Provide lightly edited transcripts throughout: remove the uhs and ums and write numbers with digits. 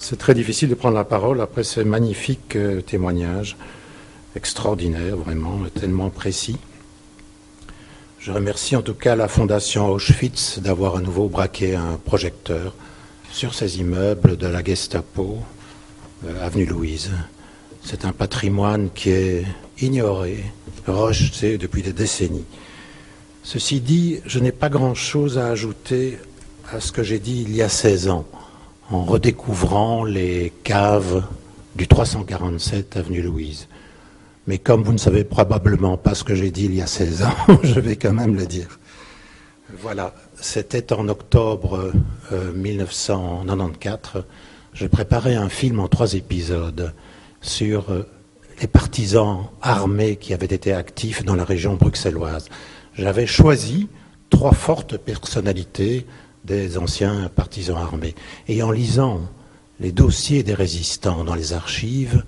C'est très difficile de prendre la parole après ces magnifiques témoignages, extraordinaires, vraiment, tellement précis. Je remercie en tout cas la Fondation Auschwitz d'avoir à nouveau braqué un projecteur sur ces immeubles de la Gestapo, avenue Louise. C'est un patrimoine qui est ignoré, rejeté depuis des décennies. Ceci dit, je n'ai pas grand-chose à ajouter à ce que j'ai dit il y a 16 ans, en redécouvrant les caves du 347 avenue Louise. Mais comme vous ne savez probablement pas ce que j'ai dit il y a 16 ans, je vais quand même le dire. Voilà, c'était en octobre 1994. Je préparais un film en 3 épisodes sur les partisans armés qui avaient été actifs dans la région bruxelloise. J'avais choisi 3 fortes personnalités des anciens partisans armés. Et en lisant les dossiers des résistants dans les archives,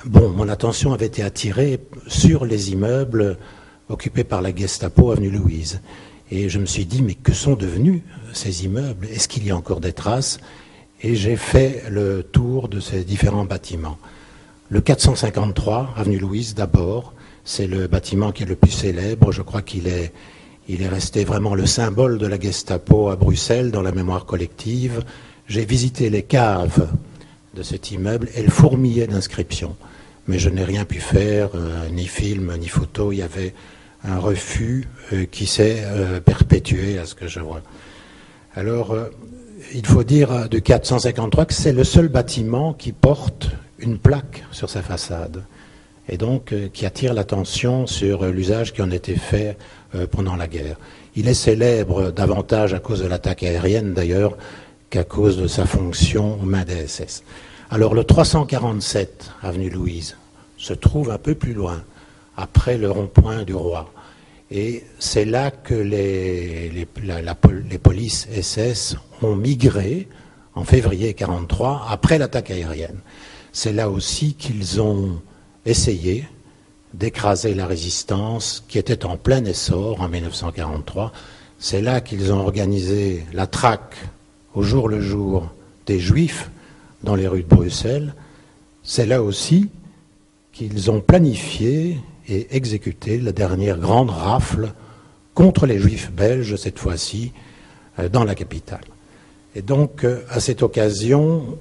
mon attention avait été attirée sur les immeubles occupés par la Gestapo avenue Louise. Et je me suis dit, mais que sont devenus ces immeubles? Est-ce qu'il y a encore des traces? Et j'ai fait le tour de ces différents bâtiments. Le 453 avenue Louise d'abord, c'est le bâtiment qui est le plus célèbre. Je crois qu'il est resté vraiment le symbole de la Gestapo à Bruxelles dans la mémoire collective. J'ai visité les caves de cet immeuble. Elles fourmillaient d'inscriptions. Mais je n'ai rien pu faire, ni film, ni photo. Il y avait un refus qui s'est perpétué à ce que je vois. Alors, il faut dire de 453 que c'est le seul bâtiment qui porte une plaque sur sa façade. Et donc qui attire l'attention sur l'usage qui en était fait pendant la guerre. Il est célèbre davantage à cause de l'attaque aérienne d'ailleurs qu'à cause de sa fonction aux mains des SS. Alors le 347 avenue Louise se trouve un peu plus loin, après le rond-point du Roi. Et c'est là que les polices SS ont migré en février 1943 après l'attaque aérienne. C'est là aussi qu'ils ont essayé d'écraser la résistance qui était en plein essor en 1943. C'est là qu'ils ont organisé la traque au jour le jour des Juifs dans les rues de Bruxelles. C'est là aussi qu'ils ont planifié et exécuté la dernière grande rafle contre les Juifs belges, cette fois-ci, dans la capitale. Et donc, à cette occasion,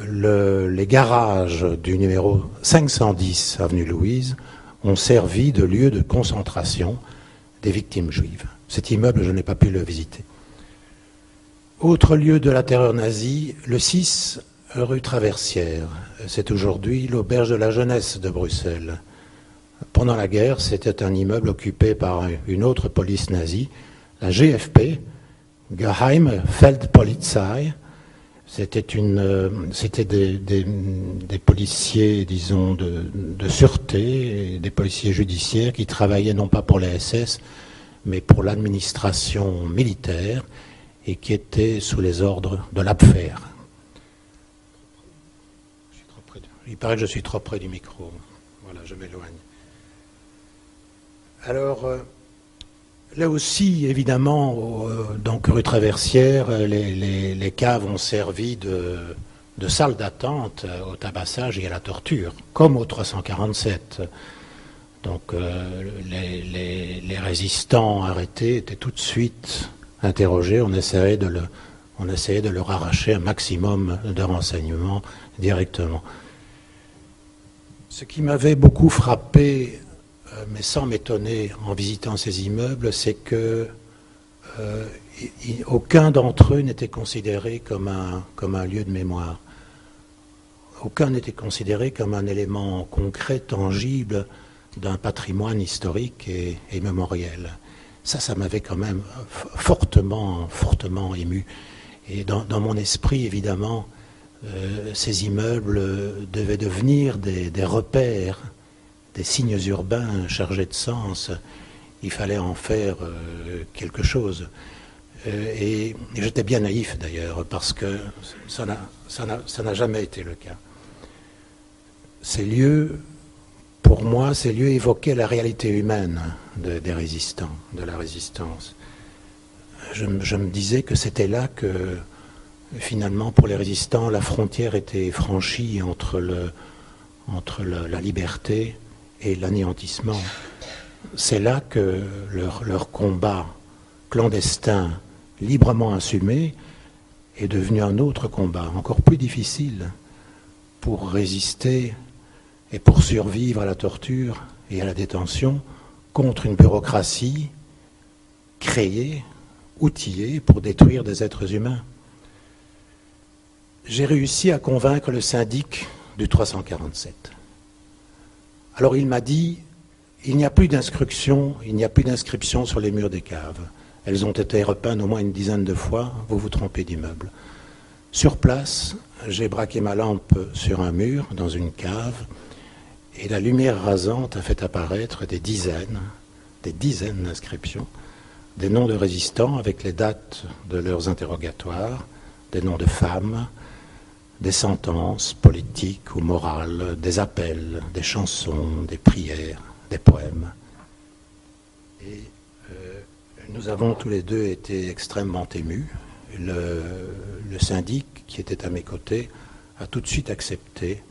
les garages du numéro 510 avenue Louise ont servi de lieu de concentration des victimes juives. Cet immeuble, je n'ai pas pu le visiter. Autre lieu de la terreur nazie, le 6 rue Traversière. C'est aujourd'hui l'auberge de la jeunesse de Bruxelles. Pendant la guerre, c'était un immeuble occupé par une autre police nazie, la GFP, Geheime Feldpolizei. C'était des policiers, disons, de sûreté, des policiers judiciaires qui travaillaient non pas pour les SS, mais pour l'administration militaire et qui étaient sous les ordres de l'Abwehr. Il paraît que je suis trop près du micro. Voilà, je m'éloigne. Alors, là aussi, évidemment, donc rue Traversière, les caves ont servi de salle d'attente au tabassage et à la torture, comme au 347. Donc, les résistants arrêtés étaient tout de suite interrogés. On essayait de leur arracher un maximum de renseignements directement. Ce qui m'avait beaucoup frappé, mais sans m'étonner en visitant ces immeubles, c'est que aucun d'entre eux n'était considéré comme un lieu de mémoire. Aucun n'était considéré comme un élément concret, tangible d'un patrimoine historique et mémoriel. Ça m'avait quand même fortement ému. Et dans mon esprit, évidemment, ces immeubles devaient devenir des repères, des signes urbains chargés de sens. Il fallait en faire quelque chose. Et j'étais bien naïf d'ailleurs, parce que ça n'a jamais été le cas. Ces lieux, pour moi, ces lieux évoquaient la réalité humaine des résistants, de la résistance. Je me disais que c'était là que finalement, pour les résistants, la frontière était franchie entre la liberté et l'anéantissement. C'est là que leur combat clandestin, librement assumé, est devenu un autre combat, encore plus difficile, pour résister et pour survivre à la torture et à la détention contre une bureaucratie créée, outillée pour détruire des êtres humains. J'ai réussi à convaincre le syndic du 347. Alors il m'a dit, il n'y a plus d'inscription, sur les murs des caves. Elles ont été repeintes au moins une dizaine de fois, vous vous trompez d'immeuble. Sur place, j'ai braqué ma lampe sur un mur, dans une cave, et la lumière rasante a fait apparaître des dizaines d'inscriptions, des noms de résistants avec les dates de leurs interrogatoires, des noms de femmes, des sentences politiques ou morales, des appels, des chansons, des prières, des poèmes. Et nous avons tous les deux été extrêmement émus. Le syndic qui était à mes côtés a tout de suite accepté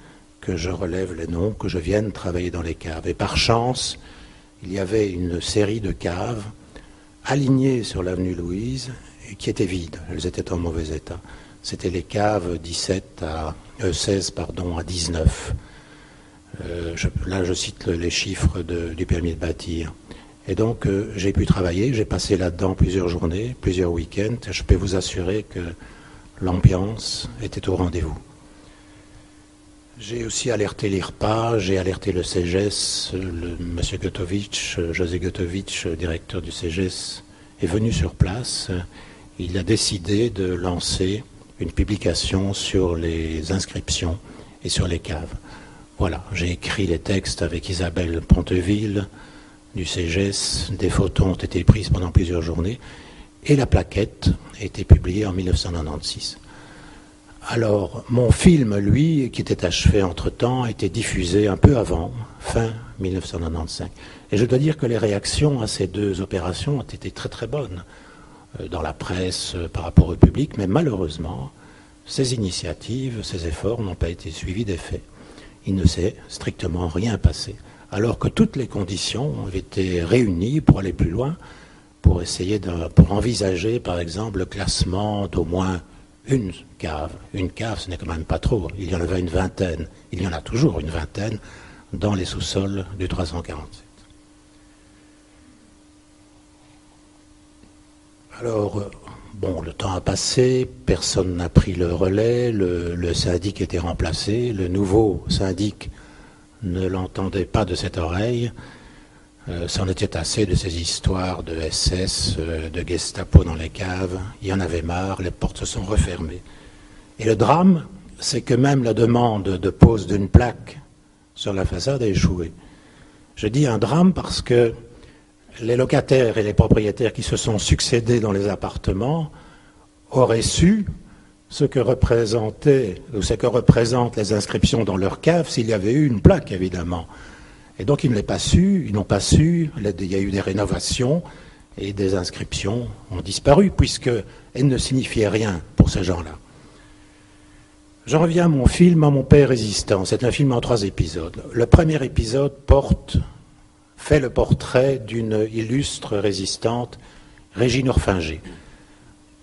que je relève les noms, que je vienne travailler dans les caves. Et par chance, il y avait une série de caves alignées sur l'avenue Louise et qui étaient vides. Elles étaient en mauvais état. C'était les caves 16 à 19. Là, je cite les chiffres du permis de bâtir. Et donc, j'ai pu travailler. J'ai passé là-dedans plusieurs journées, plusieurs week-ends. Je peux vous assurer que l'ambiance était au rendez-vous. J'ai aussi alerté l'IRPA, j'ai alerté le CEGES, M. Gotovitch, José Gotovitch, directeur du CEGES, est venu sur place. Il a décidé de lancer une publication sur les inscriptions et sur les caves. Voilà, j'ai écrit les textes avec Isabelle Ponteville du CEGES, des photos ont été prises pendant plusieurs journées, et la plaquette a été publiée en 1996. Alors, mon film, lui, qui était achevé entre-temps, a été diffusé un peu avant, fin 1995. Et je dois dire que les réactions à ces deux opérations ont été très très bonnes dans la presse, par rapport au public, mais malheureusement, ces initiatives, ces efforts n'ont pas été suivis d'effet. Il ne s'est strictement rien passé, alors que toutes les conditions ont été réunies pour aller plus loin, pour pour envisager, par exemple, le classement d'au moins une cave. Une cave, ce n'est quand même pas trop. Il y en avait une vingtaine. Il y en a toujours une vingtaine dans les sous-sols du 347. Alors, bon, le temps a passé, personne n'a pris le relais, le syndic était remplacé, le nouveau syndic ne l'entendait pas de cette oreille. C'en était assez de ces histoires de SS, de Gestapo dans les caves. Il y en avait marre, les portes se sont refermées. Et le drame, c'est que même la demande de pose d'une plaque sur la façade a échoué. Je dis un drame parce que les locataires et les propriétaires qui se sont succédés dans les appartements auraient su ce que représentent les inscriptions dans leur cave s'il y avait eu une plaque, évidemment. Et donc ils n'ont pas su, il y a eu des rénovations et des inscriptions ont disparu puisqu'elles ne signifiaient rien pour ces gens-là. J'en reviens à mon film, à mon père résistant. C'est un film en 3 épisodes. Le premier épisode fait le portrait d'une illustre résistante, Régine Orfinger,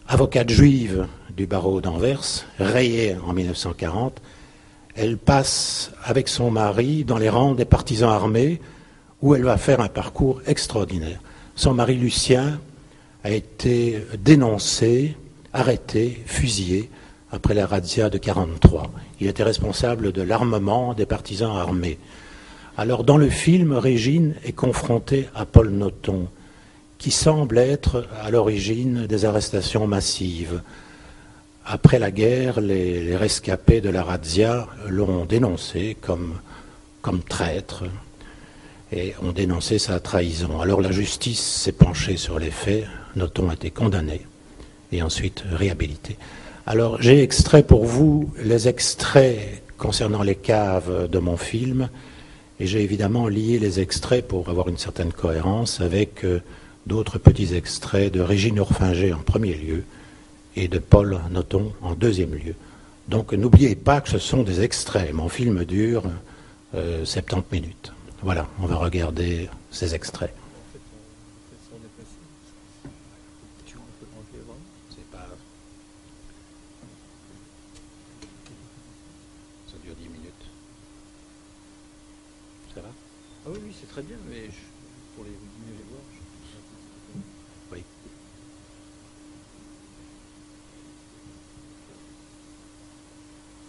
avocate juive du barreau d'Anvers, rayée en 1940. Elle passe avec son mari dans les rangs des partisans armés où elle va faire un parcours extraordinaire. Son mari Lucien a été dénoncé, arrêté, fusillé après la razzia de 1943. Il était responsable de l'armement des partisans armés. Alors dans le film, Régine est confrontée à Paul Nothomb, qui semble être à l'origine des arrestations massives. Après la guerre, les rescapés de la razzia l'ont dénoncé comme traître et ont dénoncé sa trahison. Alors la justice s'est penchée sur les faits, Nothomb a été condamné et ensuite réhabilité. Alors j'ai extrait pour vous les extraits concernant les caves de mon film et j'ai évidemment lié les extraits pour avoir une certaine cohérence avec d'autres petits extraits de Régine Orfinger en premier lieu et de Paul Nothomb en deuxième lieu. Donc n'oubliez pas que ce sont des extraits. Mon film dure 70 minutes. Voilà, on va regarder ces extraits. Ça dure 10 minutes. Ça va? Ah oui, c'est très bien, mais pour les mieux les voir, Oui.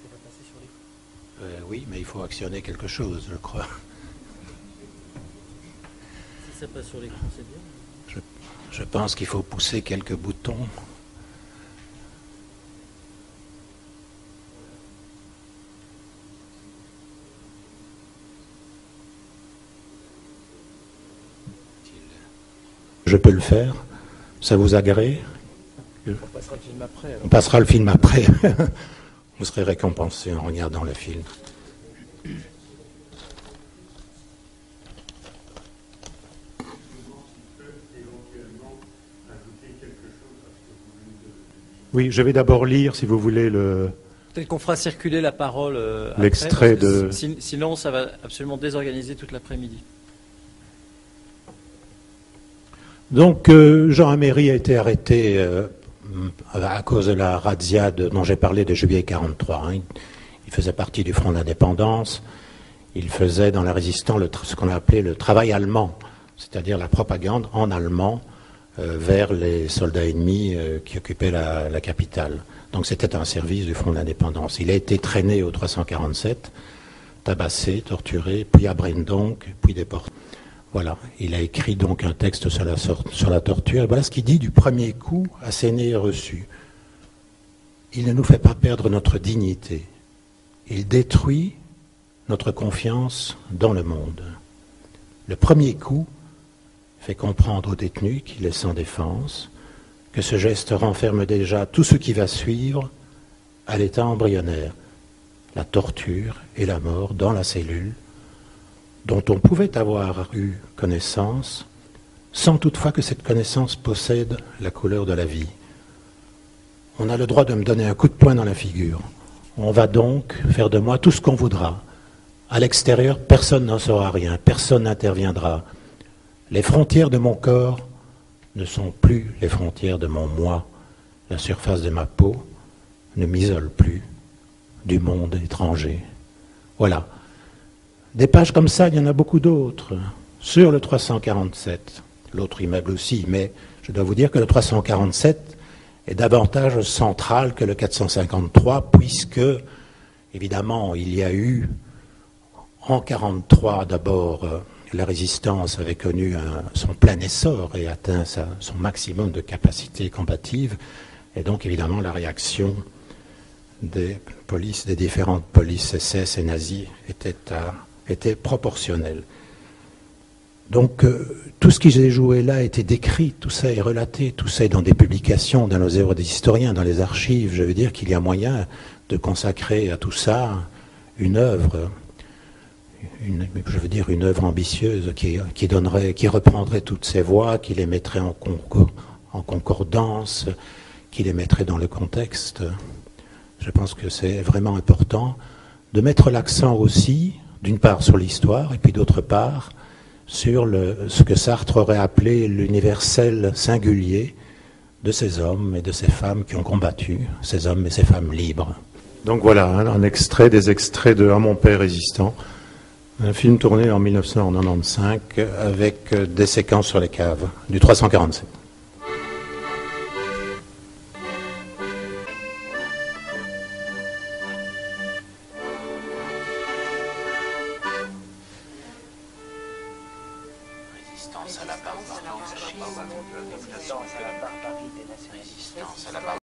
ça va passer sur l'écran. Oui, mais il faut actionner quelque chose, je crois. Si ça passe sur l'écran, c'est bien. Je pense qu'il faut pousser quelques boutons. Je peux le faire? Ça vous agrée? On passera le film après. Alors. On passera le film après. Vous serez récompensé en regardant le film. Oui, je vais d'abord lire, si vous voulez, Peut-être qu'on fera circuler la parole l'extrait après, de... Sinon, ça va absolument désorganiser toute l'après-midi. Donc, Jean Améry a été arrêté à cause de la razzia dont j'ai parlé de juillet 1943. Hein. Il faisait partie du Front d'indépendance. Il faisait dans la résistance ce qu'on a appelé le travail allemand, c'est-à-dire la propagande en allemand vers les soldats ennemis qui occupaient la capitale. Donc c'était un service du Front d'indépendance. Il a été traîné au 347, tabassé, torturé, puis à Brendonck, puis déporté. Voilà, il a écrit donc un texte sur la torture. Et voilà ce qu'il dit du premier coup asséné et reçu. Il ne nous fait pas perdre notre dignité. Il détruit notre confiance dans le monde. Le premier coup fait comprendre aux détenus qu'il est sans défense, que ce geste renferme déjà tout ce qui va suivre à l'état embryonnaire, la torture et la mort dans la cellule, dont on pouvait avoir eu connaissance, sans toutefois que cette connaissance possède la couleur de la vie. On a le droit de me donner un coup de poing dans la figure. On va donc faire de moi tout ce qu'on voudra. À l'extérieur, personne n'en saura rien, personne n'interviendra. Les frontières de mon corps ne sont plus les frontières de mon moi. La surface de ma peau ne m'isole plus du monde étranger. Voilà. Des pages comme ça, il y en a beaucoup d'autres. Sur le 347, l'autre immeuble aussi, mais je dois vous dire que le 347 est davantage central que le 453, puisque, évidemment, il y a eu, en 1943 d'abord, la résistance avait connu son plein essor et atteint son maximum de capacité combative, et donc évidemment la réaction des différentes polices SS et nazies était proportionnelle. Donc tout ce qui s'est joué là a été décrit, tout ça est relaté, tout ça est dans des publications, dans nos œuvres des historiens, dans les archives. Je veux dire qu'il y a moyen de consacrer à tout ça une œuvre. Une œuvre ambitieuse qui reprendrait toutes ces voix, qui les mettrait en concordance, qui les mettrait dans le contexte. Je pense que c'est vraiment important de mettre l'accent aussi, d'une part sur l'histoire, et puis d'autre part sur ce que Sartre aurait appelé l'universel singulier de ces hommes et de ces femmes qui ont combattu, ces hommes et ces femmes libres. Donc voilà, un extrait des extraits de À mon père résistant. Un film tourné en 1995 avec des séquences sur les caves du 347. Résistance à la barbarie. Résistance à la barbarie.